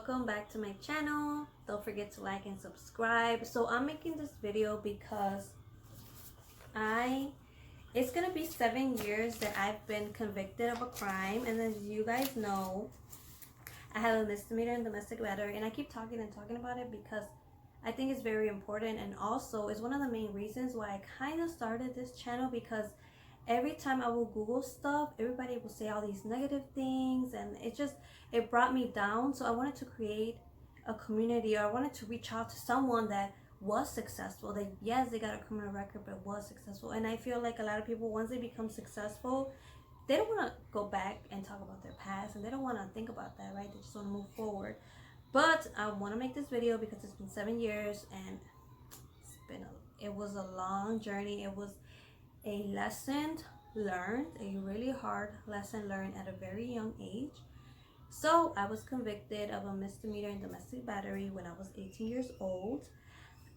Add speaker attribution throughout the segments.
Speaker 1: welcome back to my channel. Don't forget to like and subscribe. So I'm making this video because it's gonna be 7 years that I've been convicted of a crime, and as you guys know, I have a misdemeanor in domestic battery, and I keep talking about it because I think it's very important, and also it's one of the main reasons why I kind of started this channel, because every time I will Google stuff, everybody will say all these negative things, and it brought me down. So I wanted to create a community, or I wanted to reach out to someone that was successful, that yes, they got a criminal record but was successful. And I feel like a lot of people, once they become successful, they don't want to go back and talk about their past, and they don't want to think about that, right? They just want to move forward. But I want to make this video because it's been 7 years, and it was a long journey. It was a lesson learned, a really hard lesson learned at a very young age. So I was convicted of a misdemeanor in domestic battery when I was 18 years old,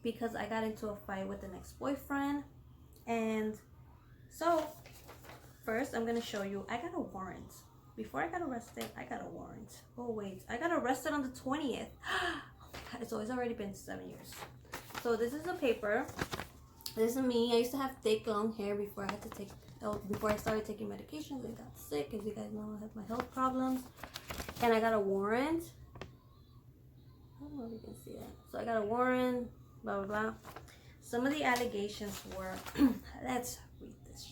Speaker 1: because I got into a fight with an ex-boyfriend. And so first I'm gonna show you, I got a warrant. Before I got arrested, I got a warrant. Oh wait, I got arrested on the 20th. Oh my god, it's already been 7 years. So this is a paper. This is me. I used to have thick, long hair before I started taking medications. I got sick. As you guys know, I had my health problems, and I got a warrant. I don't know if you can see that. So I got a warrant. Blah blah blah. Some of the allegations were. Let's read this.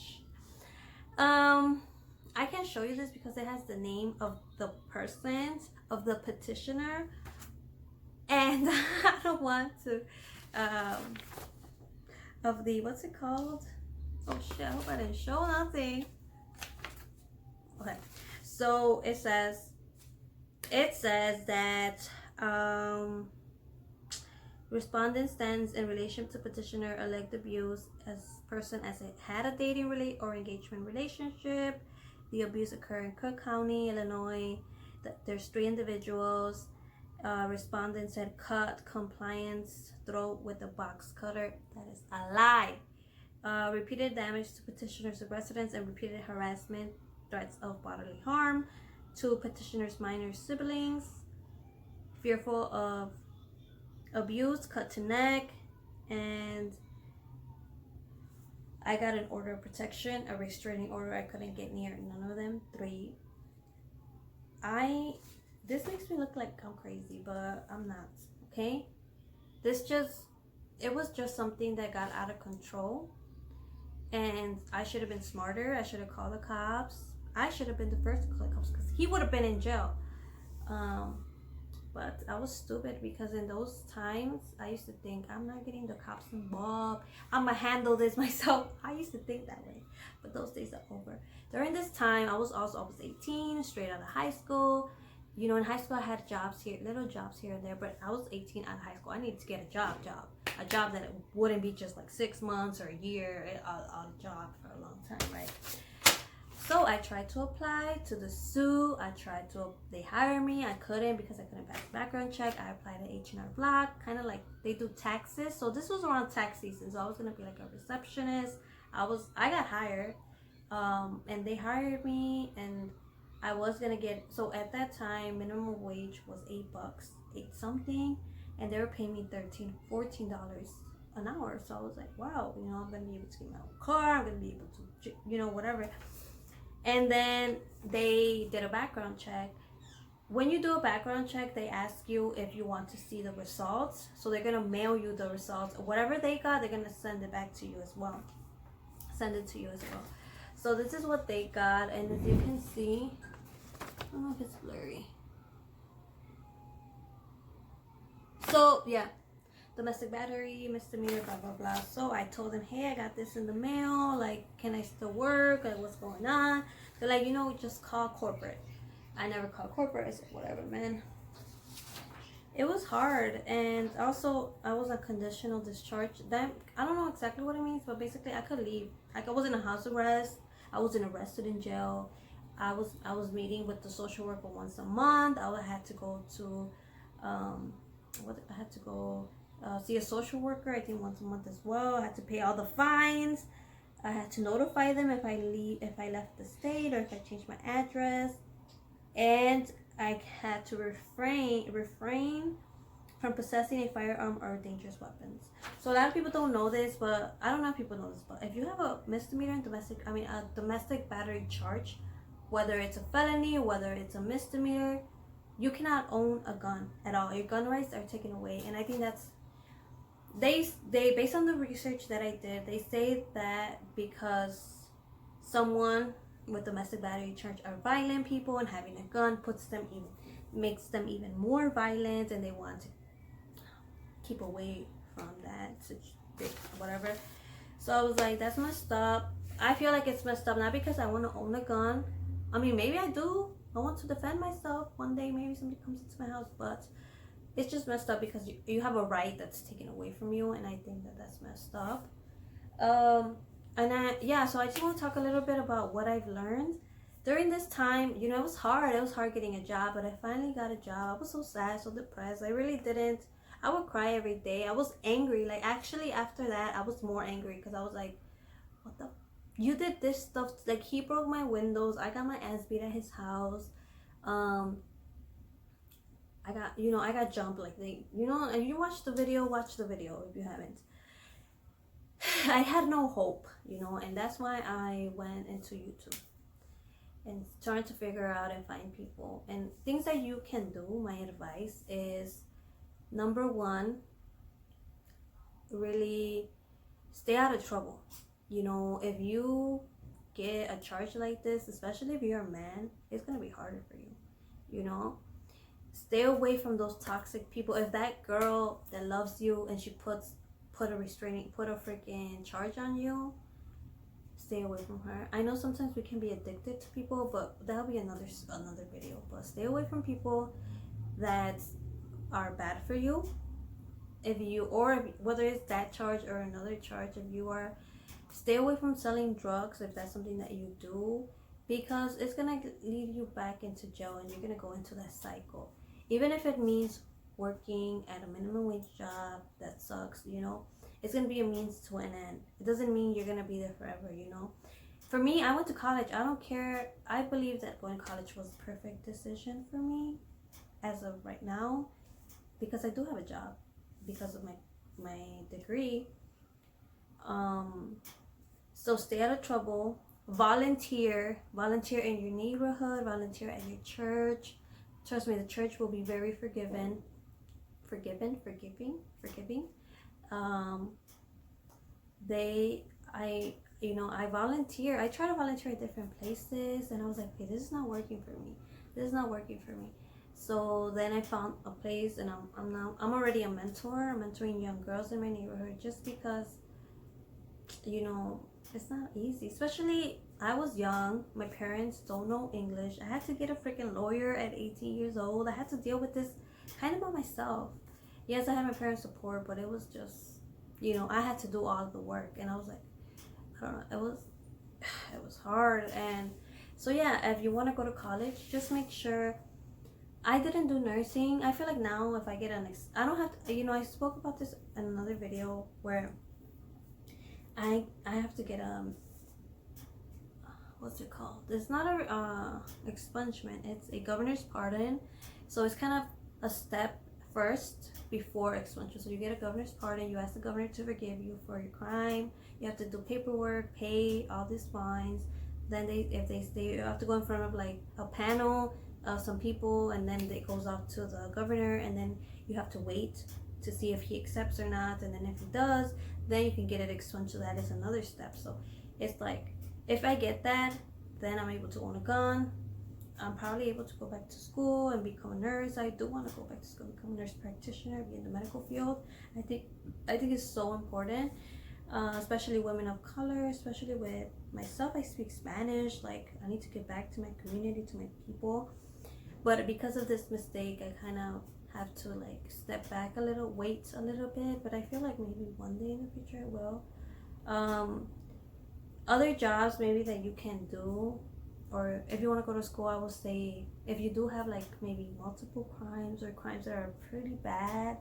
Speaker 1: I can show you this because it has the name of the person, of the petitioner, and I don't want to. Of the, what's it called? Oh shit, I hope I didn't show nothing. Okay, so it says that respondent stands in relation to petitioner alleged abuse as person as it had a dating or engagement relationship. The abuse occurred in Cook County, Illinois. There's 3 individuals. Respondent said cut compliance throat with a box cutter. That is a lie. Repeated damage to petitioner's residence and repeated harassment, threats of bodily harm to petitioner's minor siblings. Fearful of abuse, cut to neck, and I got an order of protection, a restraining order. I couldn't get near none of them. 3. This makes me look like I'm crazy, but I'm not, okay? It was just something that got out of control, and I should have been smarter. I should have called the cops. I should have been the first to call the cops, because he would have been in jail. But I was stupid, because in those times, I used to think, I'm not getting the cops involved. I'm gonna handle this myself. I used to think that way, but those days are over. During this time, I was 18, straight out of high school. You know, in high school I had jobs here, little jobs here and there, but I was 18 out of high school. I needed to get a job that it wouldn't be just like 6 months or a year, a job for a long time, right? So I tried to apply to the SUE. They hired me. I couldn't, because I couldn't pass the background check. I applied at H&R Block, kind of like they do taxes. So this was around tax season, so I was gonna be like a receptionist. I got hired, and they hired me, and I was gonna get, so at that time minimum wage was $8, 8 something, and they were paying me $14 an hour. So I was like, wow, you know, I'm gonna be able to get my own car, I'm gonna be able to, you know, whatever. And then they did a background check. When you do a background check, they ask you if you want to see the results. So they're gonna mail you the results. Whatever they got, they're gonna send it back to you as well. So this is what they got, and as you can see, I don't know if it's blurry. So yeah, domestic battery, misdemeanor, blah blah blah. So I told them, hey, I got this in the mail, like, can I still work, like, what's going on? They're like, you know, just call corporate. I never called corporate. I said, whatever, man. It was hard, and also I was on conditional discharge. That, I don't know exactly what it means, but basically I could leave. Like, I was in a house arrest, I wasn't arrested in jail. I was meeting with the social worker once a month. I had to go to see a social worker, I think, once a month as well. I had to pay all the fines. I had to notify them if I left the state, or if I changed my address. And I had to refrain from possessing a firearm or dangerous weapons. So a lot of people don't know this, but I don't know if people know this, but if you have a misdemeanor in a domestic battery charge, whether it's a felony, whether it's a misdemeanor, you cannot own a gun at all. Your gun rights are taken away, and I think that's they based on the research that I did, they say that because someone with domestic battery charge are violent people, and having a gun makes them even more violent, and they want to keep away from that whatever. So I was like, that's messed up. I feel like it's messed up, not because I want to own a gun. I mean, maybe I do. I want to defend myself one day. Maybe somebody comes into my house, but it's just messed up because you have a right that's taken away from you, and I think that that's messed up. So I just want to talk a little bit about what I've learned during this time. You know, it was hard getting a job, but I finally got a job. I was so sad, so depressed. I really didn't. I would cry every day. I was angry. Like, actually, after that, I was more angry because I was like, what the? You did this stuff. Like, he broke my windows. I got my ass beat at his house. I got jumped. Like, and you watch the video if you haven't. I had no hope, and that's why I went into YouTube and trying to figure out and find people. And things that you can do, my advice is, number one, really stay out of trouble. If you get a charge like this, especially if you're a man, it's going to be harder for you. Stay away from those toxic people. If that girl that loves you and she put a freaking charge on you, stay away from her. I know sometimes we can be addicted to people, but that'll be another video. But stay away from people that are bad for you. Whether it's that charge or another charge, stay away from selling drugs if that's something that you do, because it's gonna lead you back into jail and you're gonna go into that cycle. Even if it means working at a minimum wage job that sucks, it's gonna be a means to an end. It doesn't mean you're gonna be there forever. For me, I went to college. I don't care. I believe that going to college was the perfect decision for me as of right now, because I do have a job because of my degree. So stay out of trouble. Volunteer in your neighborhood. Volunteer at your church. Trust me, the church will be very forgiving. I volunteer. I try to volunteer at different places, and I was like, okay, this is not working for me. So then I found a place, and I'm already a mentor. I'm mentoring young girls in my neighborhood, just because it's not easy. Especially, I was young. My parents don't know English. I had to get a freaking lawyer at 18 years old. I had to deal with this kind of by myself. Yes, I had my parents' support, but it was just, I had to do all of the work. And I was like, I don't know, it was hard. And so yeah, if you want to go to college, just make sure. I didn't do nursing. I feel like now if I get I don't have to, I spoke about this in another video where I have to get what's it called? It's not a expungement. It's a governor's pardon. So it's kind of a step first before expungement. So you get a governor's pardon. You ask the governor to forgive you for your crime. You have to do paperwork, pay all these fines. Then you have to go in front of like a panel of some people, and then it goes off to the governor, and then you have to wait to see if he accepts or not. And then if he does, then you can get it expunged. So that is another step. So it's like, if I get that, then I'm able to own a gun. I'm probably able to go back to school and become a nurse. I do want to go back to school, become a nurse practitioner, be in the medical field. I think it's so important, especially women of color, especially with myself. I speak Spanish. Like, I need to get back to my community, to my people. But because of this mistake, I kind of have to like step back a little, wait a little bit. But I feel like maybe one day in the future I will. Other jobs maybe that you can do, or if you want to go to school, I will say, if you do have like maybe multiple crimes or crimes that are pretty bad,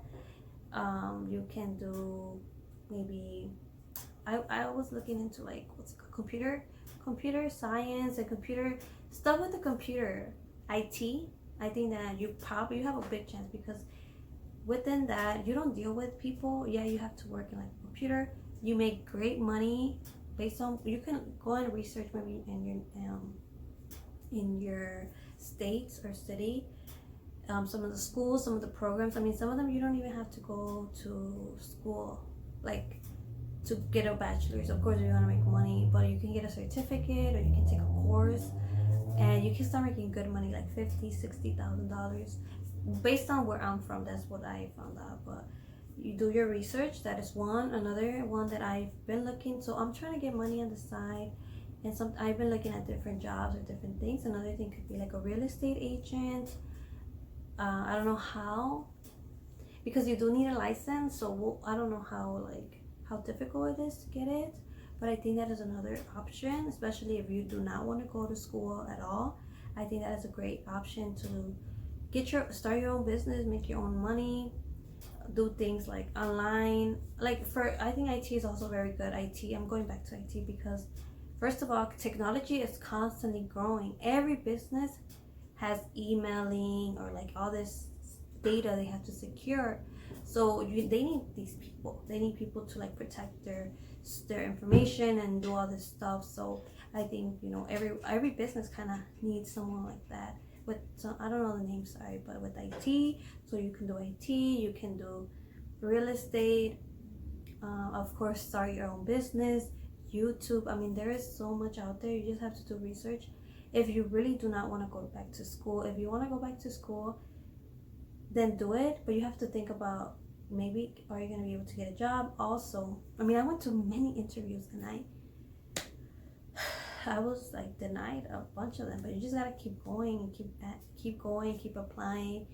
Speaker 1: you can do maybe, I was looking into like what's it called? Computer science and computer stuff with the computer, IT. I think that you have a big chance, because within that you don't deal with people. Yeah, you have to work in like a computer. You make great money based on, you can go and research maybe in your states or city, some of the schools, some of the programs. I mean, some of them you don't even have to go to school, like to get a bachelor's. Of course, if you want to make money, but you can get a certificate or you can take a course, and you can start making good money, like $50,000, $60,000, based on where I'm from. That's what I found out. But you do your research. That is one. Another one that I've been looking. So I'm trying to get money on the side, and I've been looking at different jobs or different things. Another thing could be like a real estate agent. I don't know how, because you do need a license. So I don't know how difficult it is to get it. But I think that is another option, especially if you do not want to go to school at all. I think that is a great option to start your own business, make your own money, do things like online. I think IT is also very good. I'm going back to IT because, first of all, technology is constantly growing. Every business has emailing or like all this data they have to secure. So they need these people. They need people to like protect their information and do all this stuff. So I think, every business kind of needs someone like that. I don't know the name, sorry, but with IT. So you can do IT, you can do real estate, of course, start your own business, YouTube. I mean, there is so much out there. You just have to do research. If you really do not want to go back to school, if you want to go back to school, then do it. But you have to think about, maybe are you going to be able to get a job also. I mean, I went to many interviews and I was like denied a bunch of them. But you just gotta keep going and keep going, keep applying,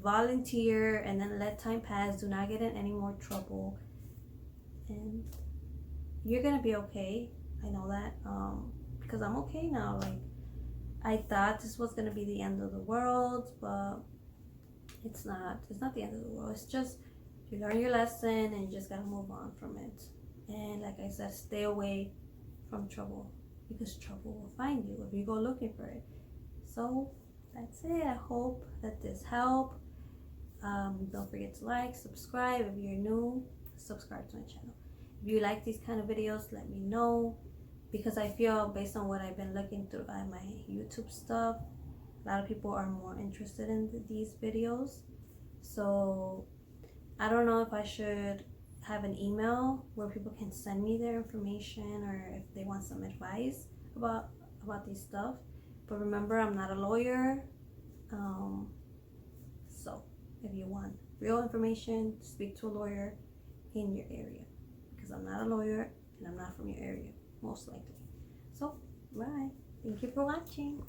Speaker 1: volunteer, and then let time pass. Do not get in any more trouble, and you're gonna be okay. I know that, because I'm okay now. Like, I thought this was gonna be the end of the world, but it's not. It's not the end of the world. It's just you learn your lesson and you just gotta move on from it. And like I said, stay away from trouble, because trouble will find you if you go looking for it. So that's it. I hope that this helped. Don't forget to like, subscribe. If you're new, subscribe to my channel. If you like these kind of videos, let me know, because I feel, based on what I've been looking through at my YouTube stuff, a lot of people are more interested in these videos. So I don't know if I should have an email where people can send me their information, or if they want some advice about these stuff. But remember, I'm not a lawyer. So if you want real information, speak to a lawyer in your area, because I'm not a lawyer and I'm not from your area, most likely. So bye. Thank you for watching.